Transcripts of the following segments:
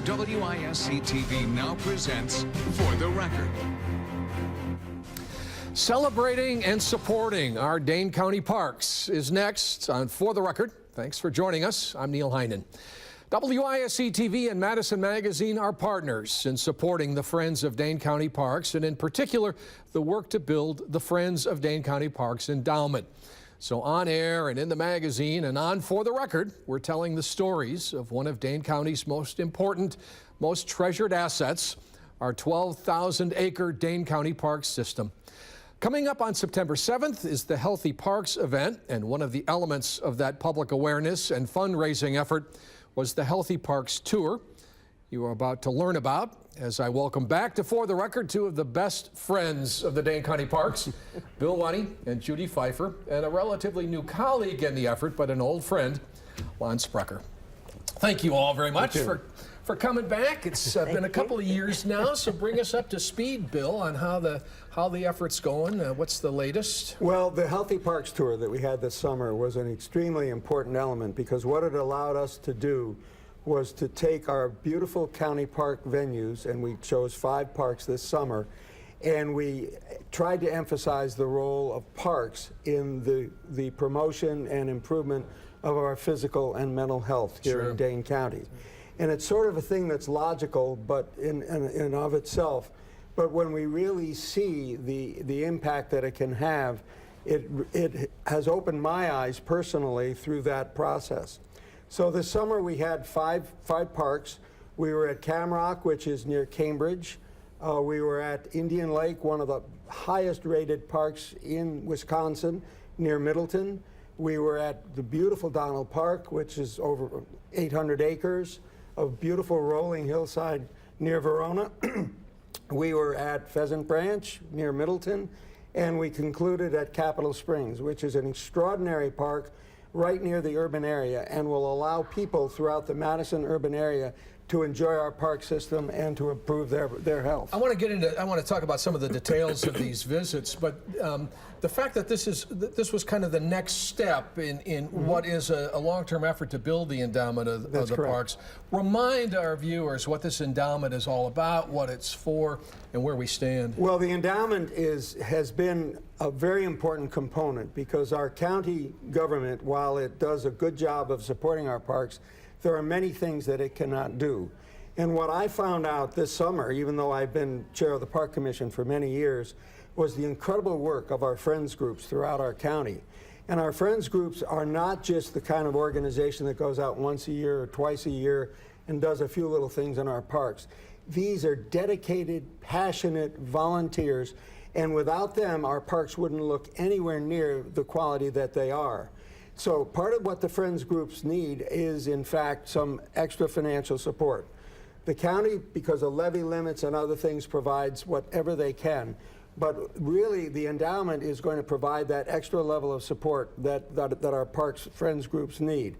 WISC-TV now presents For the Record. Celebrating and supporting our Dane County parks is next on For the Record. Thanks for joining us. I'm Neil Heinen. WISC-TV and Madison Magazine are partners in supporting the Friends of Dane County Parks, and in particular, the work to build the Friends of Dane County Parks endowment. So on air and in the magazine and on For the Record, we're telling the stories of one of Dane County's most important, most treasured assets, our 12,000-acre Dane County Park system. Coming up on September 7th is the Healthy Parks event, and one of the elements of that public awareness and fundraising effort was the Healthy Parks Tour you are about to learn about as I welcome back to For the Record two of the best friends of the Dane County Parks, Bill Wani and Judy Pfeiffer, and a relatively new colleague in the effort, but an old friend, Lon Sprecher. Thank you all very much for coming back. It's been a couple of years now, so bring us up to speed, Bill, on how the effort's going. What's the latest? Well, the Healthy Parks Tour that we had this summer was an extremely important element because what it allowed us to do was to take our beautiful county park venues, and we chose 5 parks this summer, and we tried to emphasize the role of parks in the promotion and improvement of our physical and mental health here in Dane County. And it's sort of a thing that's logical, but in of itself. But when we really see the impact that it can have, it has opened my eyes personally through that process. So this summer we had five parks. We were at Camrock, which is near Cambridge. We were at Indian Lake, one of the highest rated parks in Wisconsin, near Middleton. We were at the beautiful Donald Park, which is over 800 acres of beautiful rolling hillside near Verona. We were at Pheasant Branch near Middleton, and we concluded at Capitol Springs, which is an extraordinary park right near the urban area and will allow people throughout the Madison urban area to enjoy our park system and to improve their health. I want to talk about some of the details of these visits, but the fact that this was kind of the next step in what is a long-term effort to build the endowment of the parks. Remind our viewers what this endowment is all about, what it's for, and where we stand. Well, the endowment has been a very important component because our county government, while it does a good job of supporting our parks, there are many things that it cannot do. And what I found out this summer, even though I've been chair of the Park Commission for many years, was the incredible work of our friends groups throughout our county. And our friends groups are not just the kind of organization that goes out once a year or twice a year and does a few little things in our parks. These are dedicated, passionate volunteers, and without them, our parks wouldn't look anywhere near the quality that they are. So part of what the Friends groups need is, in fact, some extra financial support. The county, because of levy limits and other things, provides whatever they can. But really, the endowment is going to provide that extra level of support that our Parks Friends groups need.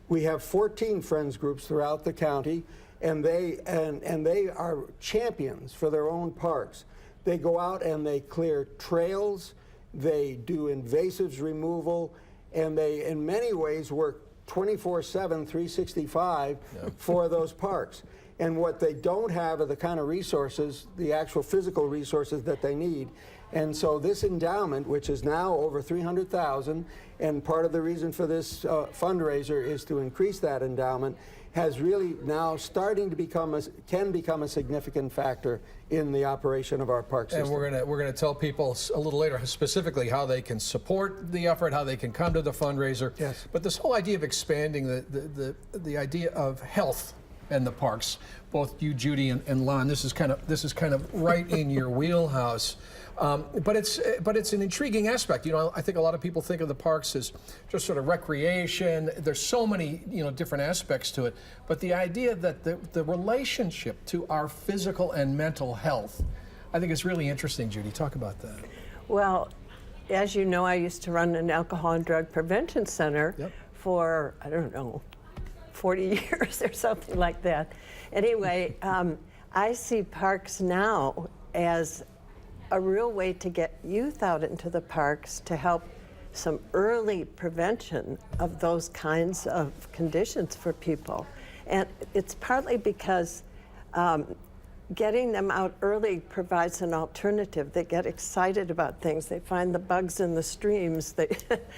We have 14 Friends groups throughout the county, and they are champions for their own parks. They go out and they clear trails, they do invasives removal, and they, in many ways, work 24/7, 365 for those parks. And what they don't have are the kind of resources, the actual physical resources that they need. And so this endowment, which is now over $300,000, and part of the reason for this fundraiser is to increase that endowment, has really now starting to can become a significant factor in the operation of our park system. And we're gonna tell people a little later specifically how they can support the effort, how they can come to the fundraiser. Yes. But this whole idea of expanding the idea of health and the parks, both you, Judy, and Lon, this is kind of right in your wheelhouse. But it's an intriguing aspect. You know, I think a lot of people think of the parks as just sort of recreation. There's so many, different aspects to it. But the idea that the relationship to our physical and mental health, I think is really interesting. Judy, talk about that. Well, as you know, I used to run an alcohol and drug prevention center for, I don't know, 40 years or something like that. Anyway, I see parks now as a real way to get youth out into the parks to help some early prevention of those kinds of conditions for people. And it's partly because getting them out early provides an alternative. They get excited about things. They find the bugs in the streams. They,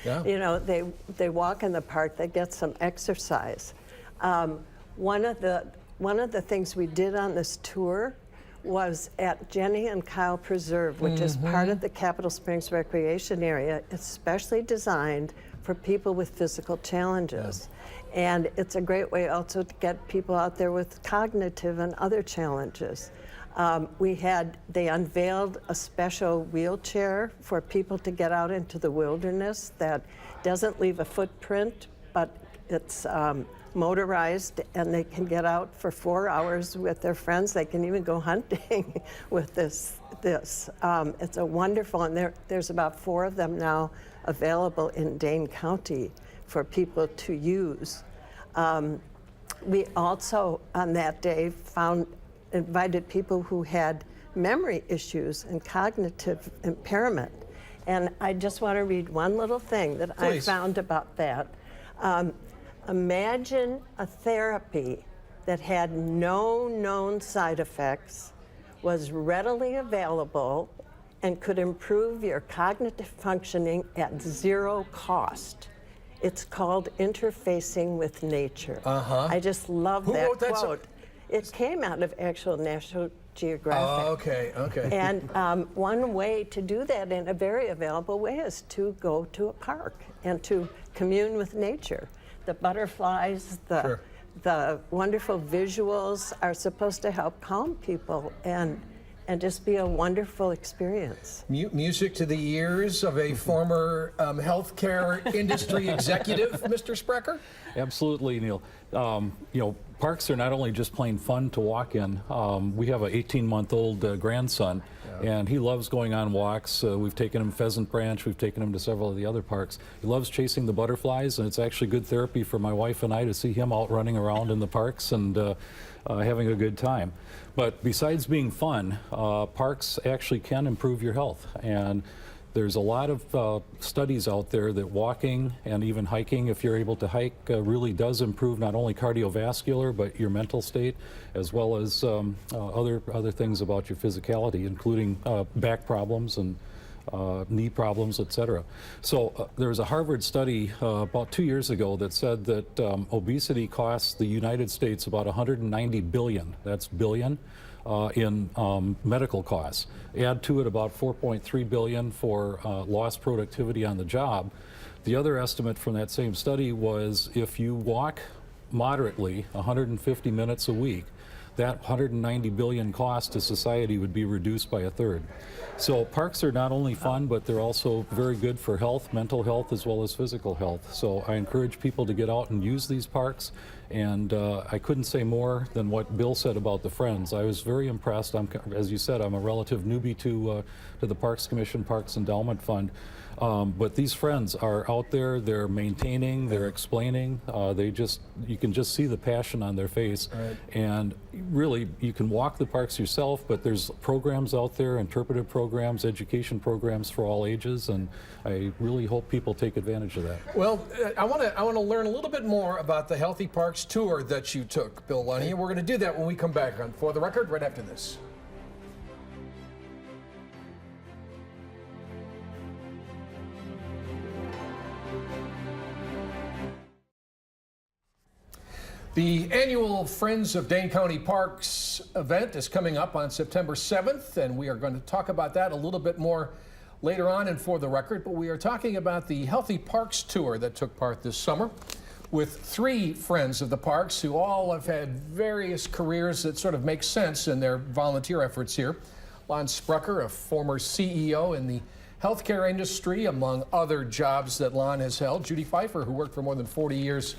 Yeah. you know, they walk in the park. They get some exercise. One of the things we did on this tour was at Jenny and Kyle Preserve, which is part of the Capitol Springs Recreation Area. It's specially designed for people with physical challenges. And it's a great way also to get people out there with cognitive and other challenges. They unveiled a special wheelchair for people to get out into the wilderness that doesn't leave a footprint, but it's motorized, and they can get out for 4 hours with their friends. They can even go hunting with this. It's a wonderful, and there's about 4 of them now available in Dane County for people to use. We also, on that day, invited people who had memory issues and cognitive impairment. And I just want to read one little thing that I found about that. Imagine a therapy that had no known side effects, was readily available, and could improve your cognitive functioning at 0 cost. It's called Interfacing with Nature. I just love Who that wrote that quote. It came out of actual National Geographic. Oh, okay. And one way to do that in a very available way is to go to a park and to commune with nature. The butterflies, the wonderful visuals are supposed to help calm people and just be a wonderful experience. Music to the ears of a former healthcare industry executive, Mr. Sprecher? Absolutely, Neil. You know, parks are not only just plain fun to walk in. We have an 18-month-old grandson, and he loves going on walks. We've taken him Pheasant Branch. We've taken him to several of the other parks. He loves chasing the butterflies, and it's actually good therapy for my wife and I to see him out running around in the parks and having a good time. But besides being fun, parks actually can improve your health. And there's a lot of studies out there that walking and even hiking, if you're able to hike, really does improve not only cardiovascular, but your mental state, as well as other things about your physicality, including back problems and knee problems, etc. So there was a Harvard study about 2 years ago that said that obesity costs the United States about 190 billion, that's billion, in medical costs. Add to it about 4.3 billion for lost productivity on the job. The other estimate from that same study was if you walk moderately 150 minutes a week, that 190 billion cost to society would be reduced by 1/3. So parks are not only fun, but they're also very good for health, mental health, as well as physical health. So I encourage people to get out and use these parks. And I couldn't say more than what Bill said about the Friends. I was very impressed. As you said, I'm a relative newbie to the Parks Commission, Parks Endowment Fund. But these friends are out there, they're maintaining, they're explaining, you can just see the passion on their face. Right. And really, you can walk the parks yourself, but there's programs out there, interpretive programs, education programs for all ages, and I really hope people take advantage of that. Well, I want to learn a little bit more about the Healthy Parks tour that you took, Bill Lunny, and we're going to do that when we come back on For the Record right after this. The annual Friends of Dane County Parks event is coming up on September 7th, and we are going to talk about that a little bit more later on in For the Record, but we are talking about the Healthy Parks tour that took part this summer with 3 friends of the parks who all have had various careers that sort of make sense in their volunteer efforts here. Lon Sprecher, a former CEO in the healthcare industry, among other jobs that Lon has held. Judy Pfeiffer, who worked for more than 40 years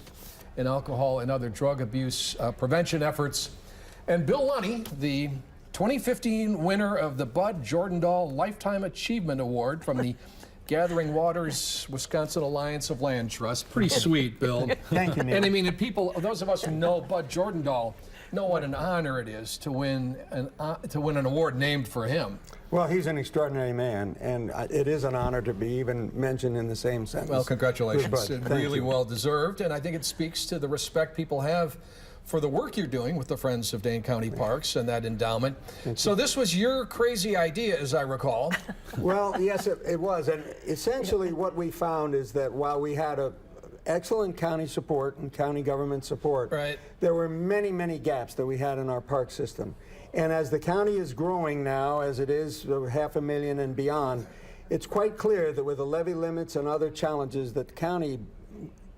in alcohol and other drug abuse prevention efforts. And Bill Lunny, the 2015 winner of the Bud Jordan Dahl Lifetime Achievement Award from the Gathering Waters Wisconsin Alliance of Land Trust. Pretty sweet, Bill. Thank you, Neil. And I mean, those of us who know Bud Jordan Dahl know what an honor it is to win an award named for him. Well, he's an extraordinary man, and it is an honor to be even mentioned in the same sentence. Well, congratulations. Good, Bud. And Thank really you. well deserved, and I think it speaks to the respect people have for the work you're doing with the Friends of Dane County Parks and that endowment. So this was your crazy idea, as I recall. Well, yes, it was. And essentially what we found is that while we had excellent county support and county government support, right, there were many, many gaps that we had in our park system. And as the county is growing now, as it is 500,000 and beyond, it's quite clear that with the levy limits and other challenges that the county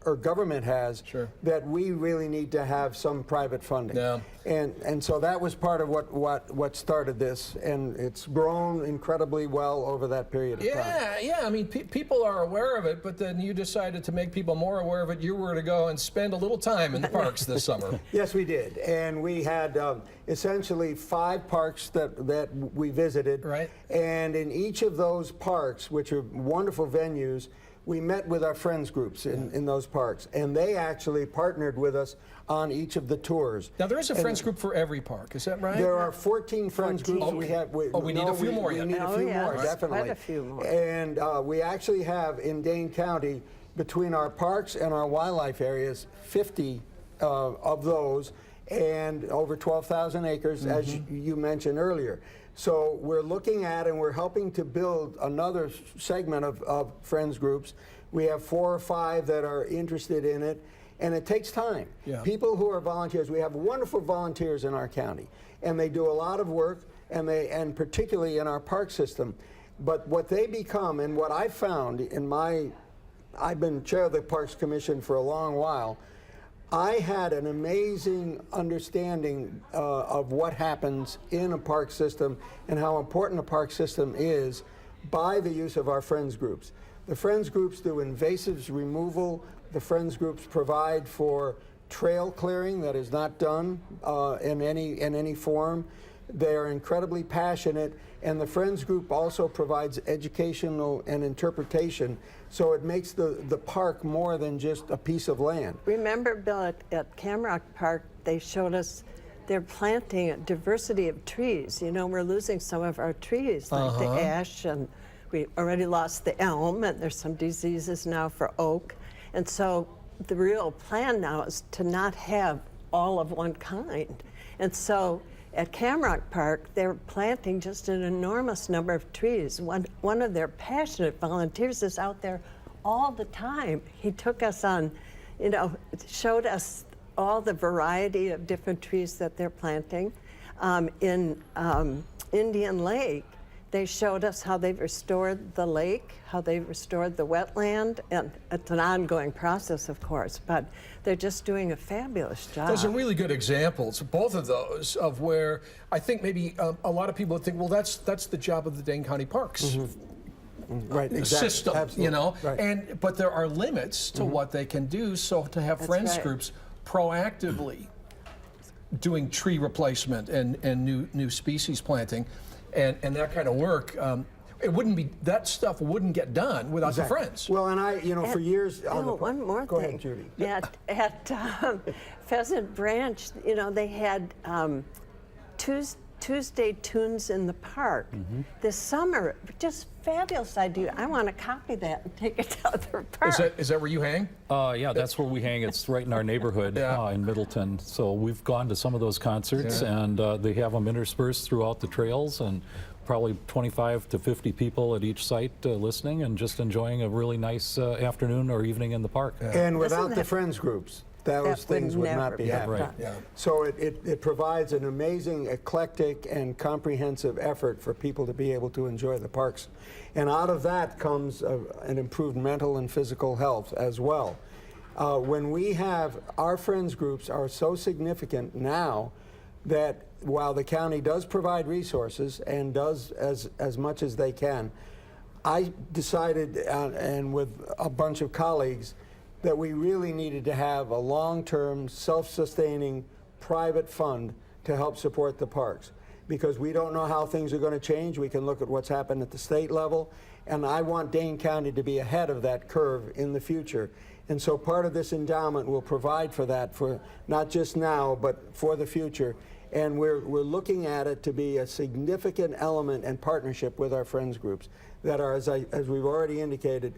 or government has, sure, that we really need to have some private funding. Yeah. And so that was part of what started this, and it's grown incredibly well over that period of time. Yeah, I mean, people are aware of it, but then you decided to make people more aware of it. You were to go and spend a little time in the parks this summer. Yes, we did, and we had essentially 5 parks that we visited. Right. And in each of those parks, which are wonderful venues, we met with our friends groups in those parks, and they actually partnered with us on each of the tours. Now, there is a friends group for every park, is that right? There are 14 friends groups. Okay. We have. We need a few more We yet. need a few more, yes, definitely. quite a few more. And we actually have in Dane County, between our parks and our wildlife areas, 50 of those, and over 12,000 acres, as you mentioned earlier. So we're looking at and we're helping to build another segment of friends groups. We have 4 or 5 that are interested in it, and it takes time. Yeah. People who are volunteers, we have wonderful volunteers in our county, and they do a lot of work, and particularly in our park system. But what they become, and what I found I've been chair of the Parks Commission for a long while, I had an amazing understanding of what happens in a park system and how important a park system is by the use of our friends groups. The friends groups do invasives removal. The friends groups provide for trail clearing that is not done in any form. They are incredibly passionate, and the Friends Group also provides educational and interpretation, so it makes the park more than just a piece of land. Remember, Bill, at Camrock Park, they showed us they're planting a diversity of trees. You know, we're losing some of our trees, like the ash, and we already lost the elm, and there's some diseases now for oak. And so the real plan now is to not have all of one kind. And so at Camrock Park, they're planting just an enormous number of trees. One of their passionate volunteers is out there all the time. He took us on, you know, showed us all the variety of different trees that they're planting. In Indian Lake, they showed us how they've restored the lake, how they've restored the wetland, and it's an ongoing process, of course, but they're just doing a fabulous job. Those are really good examples, both of those, of where I think maybe a lot of people would think, well, that's the job of the Dane County Parks Right, exactly. system, Absolutely. you know, Right. but there are limits to what they can do. So to have friends right. groups proactively doing tree replacement and new species planting, and that kind of work, it wouldn't be, that stuff wouldn't get done without Exactly. the friends. Well, and you know, for years on the one more Go thing. ahead, Judy. At Pheasant Branch, you know, they had Tuesday tunes in the park this summer. Just fabulous idea. I want to copy that and take it to other parks. Is that where you hang? Yeah, that's where we hang. It's right in our neighborhood in Middleton. So we've gone to some of those concerts, and they have them interspersed throughout the trails, and probably 25 to 50 people at each site listening and just enjoying a really nice afternoon or evening in the park. And without the that- friends groups, those things would not be happening. Right. Yeah. So it provides an amazing, eclectic, and comprehensive effort for people to be able to enjoy the parks. And out of that comes an improved mental and physical health as well. When we have, our friends groups are so significant now that while the county does provide resources and does as much as they can, I decided, and with a bunch of colleagues, that we really needed to have a long-term, self-sustaining private fund to help support the parks. Because we don't know how things are going to change. We can look at what's happened at the state level, and I want Dane County to be ahead of that curve in the future. And so part of this endowment will provide for that, for not just now, but for the future. And we're looking at it to be a significant element and partnership with our friends groups that are, as we've already indicated,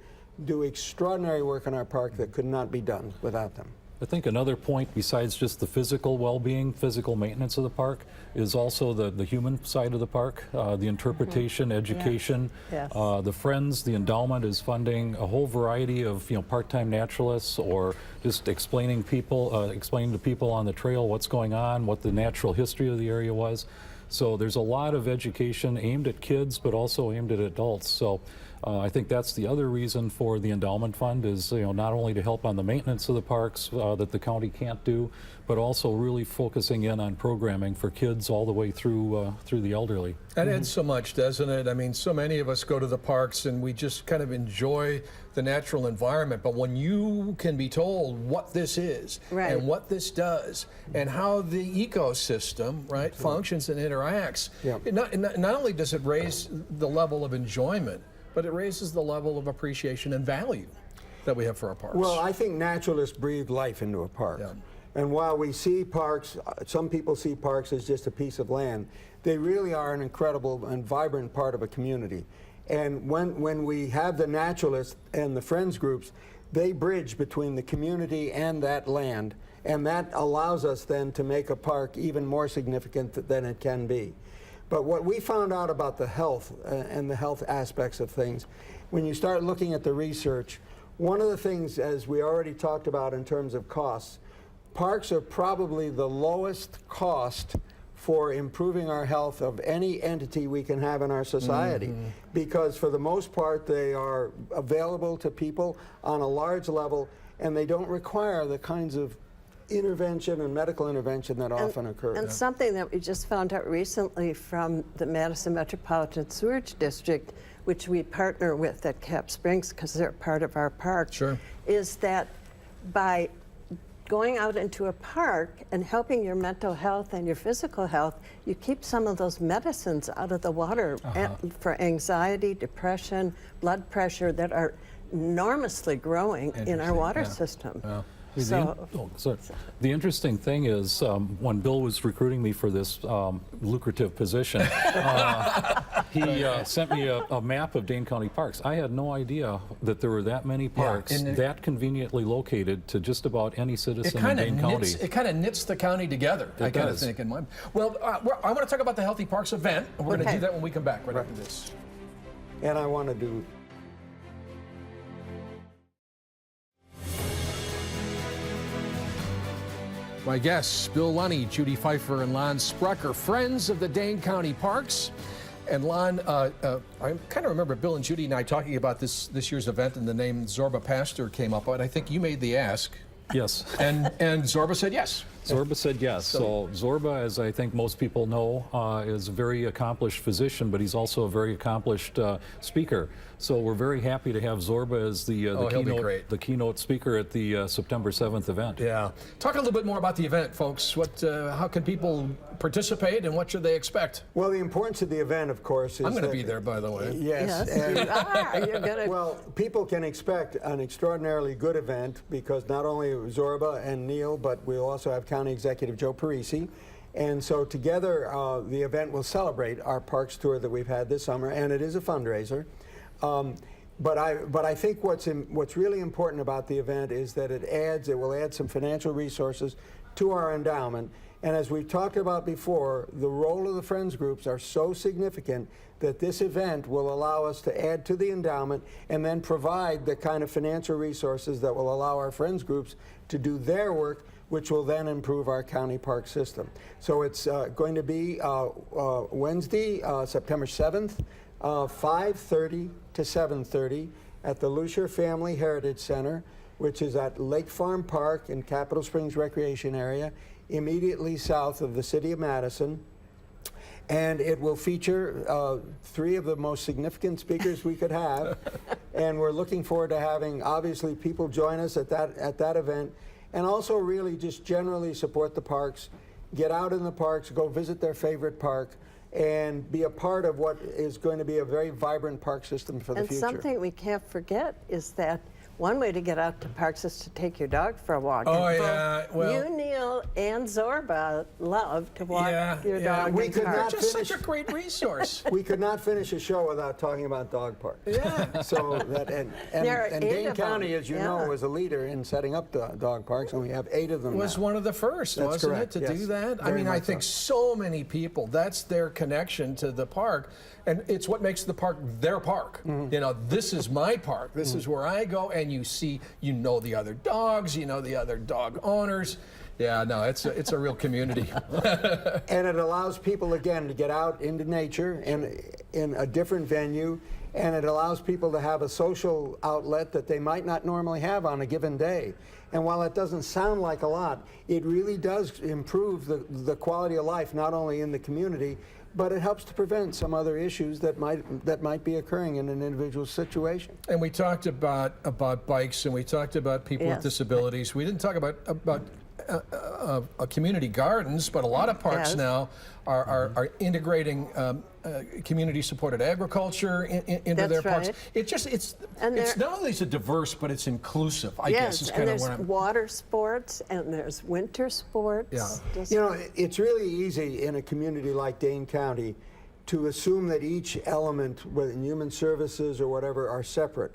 do extraordinary work in our park that could not be done without them. I think another point besides just the physical well-being, physical maintenance of the park, is also the human side of the park, the interpretation, education. Yes. The Friends, the endowment is funding a whole variety of part-time naturalists, or just explaining to people on the trail what's going on, what the natural history of the area was. So there's a lot of education aimed at kids, but also aimed at adults. So I think that's the other reason for the endowment fund, is not only to help on the maintenance of the parks that the county can't do, but also really focusing in on programming for kids all the way through the elderly. That adds so much, doesn't it? I mean, so many of us go to the parks and we just kind of enjoy the natural environment, but when you can be told what this is and what this does and how the ecosystem functions and interacts, not only does it raise the level of enjoyment, but it raises the level of appreciation and value that we have for our parks. Well, I think naturalists breathe life into a park. Yeah. And while we see parks, some people see parks as just a piece of land, they really are an incredible and vibrant part of a community. And when we have the naturalists and the Friends groups, they bridge between the community and that land, and that allows us then to make a park even more significant than it can be. But what we found out about the health and the health aspects of things, when you start looking at the research, one of the things, as we already talked about in terms of costs, parks are probably the lowest cost for improving our health of any entity we can have in our society, because for the most part they are available to people on a large level, and they don't require the kinds of intervention and medical intervention that often occurs. And something that we just found out recently from the Madison Metropolitan Sewerage District, which we partner with at Cap Springs because they're part of our park, is that by going out into a park and helping your mental health and your physical health, you keep some of those medicines out of the water for anxiety, depression, blood pressure that are enormously growing in our water system. The interesting thing is, when Bill was recruiting me for this lucrative position, he sent me a map of Dane County parks. I had no idea that there were that many parks that convenently located to just about any citizen in Dane County. It kind of knits the county together, I kind of think in mind. Well, I want to talk about the Healthy Parks event, and we're going to do that when we come back right after this. And I want to do My guests, Bill Lunny, Judy Pfeiffer, and Lon Sprucker, friends of the Dane County Parks. And Lon, I kind of remember Bill and Judy and I talking about this year's event, and the name Zorba Pastor came up, but I think you made the ask. Yes. And Zorba said yes. Zorba said yes. So Zorba, as I think most people know, is a very accomplished physician, but he's also a very accomplished speaker. So we're very happy to have Zorba as the keynote speaker at the September 7th event. Yeah. Talk a little bit more about the event, folks. How can people participate, and what should they expect? Well, the importance of the event, of course, is I'm going to be there, by the way. Yes. You are. You're gonna... Well, people can expect an extraordinarily good event, because not only Zorba and Neil, but we'll also have County Executive Joe Parisi. And so together, the event will celebrate our parks tour that we've had this summer, and it is a fundraiser. But I think what's really important about the event is that it will add some financial resources to our endowment. And as we've talked about before, the role of the Friends groups are so significant that this event will allow us to add to the endowment and then provide the kind of financial resources that will allow our Friends groups to do their work, which will then improve our county park system. So it's going to be Wednesday, September 7th, 5:30 to 7:30 at the Lucier Family Heritage Center, which is at Lake Farm Park in Capital Springs Recreation Area, immediately south of the city of Madison. And it will feature 3 of the most significant speakers we could have. And we're looking forward to having, obviously, people join us at that event, and also really just generally support the parks, get out in the parks, go visit their favorite park, and be a part of what is going to be a very vibrant park system for the future. And something we can't forget is that one way to get out to parks is to take your dog for a walk. Oh, And yeah, both well- you, Neil, and Zorba love to walk your dog We in could parks. not Just finish- such a great resource. We could not finish a show without talking about dog parks. Yeah. So that There are and 8 Dane of them. County, as you know, Yeah. was a leader in setting up the dog parks, and we have 8 of them Was now. one of the first, That's wasn't correct, it, to yes. do that? I Very mean, I much think so many people, that's their connection to the park. And it's what makes the park their park. Mm-hmm. You know, this is my park. This is where I go, and you know the other dogs, you know the other dog owners. Yeah, no, it's a real community. And it allows people, again, to get out into nature in a different venue, and it allows people to have a social outlet that they might not normally have on a given day. And while it doesn't sound like a lot, it really does improve the quality of life, not only in the community, but it helps to prevent some other issues that might be occurring in an individual situation. And we talked about bikes, and we talked about people with Yes. disabilities. We didn't talk about community gardens, but a lot of parks Yes. now are integrating community-supported agriculture into That's their parks. right. It's And not only is it diverse, but it's inclusive. I guess Yes, is and kind of there's what I'm. water sports, and there's winter sports. Yeah. Just- You know, it's really easy in a community like Dane County to assume that each element, whether in human services or whatever, are separate.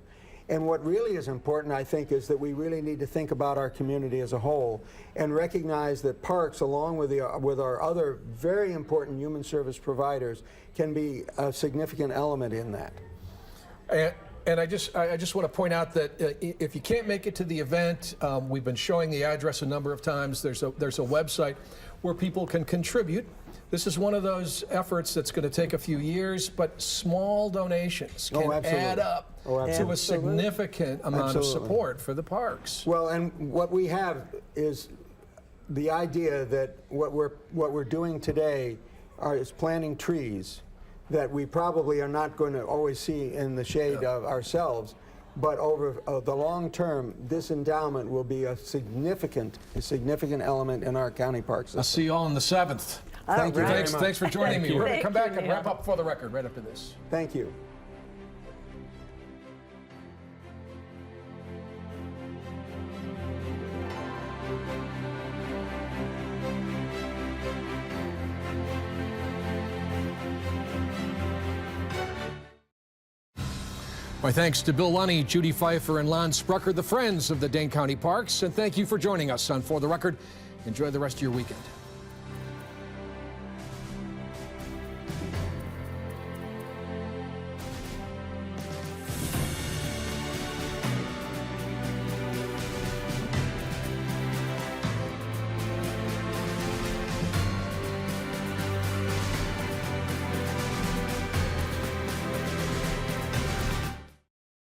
And what really is important, I think, is that we really need to think about our community as a whole and recognize that parks, along with our other very important human service providers, can be a significant element in that. And I just want to point out that if you can't make it to the event, we've been showing the address a number of times. There's a website where people can contribute. This is one of those efforts that's going to take a few years, but small donations can absolutely. add up to a absolutely. significant amount Absolutely. of support for the parks. Well, and what we have is the idea that what we're doing today is planting trees that we probably are not going to always see in the shade of ourselves, but over the long term, this endowment will be a significant element in our county park system. I'll see you all on the 7th. Thank you very much. Thanks for joining me. We're going to Thank come you, back and Neil. wrap up For the Record right after this. Thank you. My thanks to Bill Lunny, Judy Pfeiffer, and Lon Sprucker, the friends of the Dane County Parks. And thank you for joining us on For the Record. Enjoy the rest of your weekend.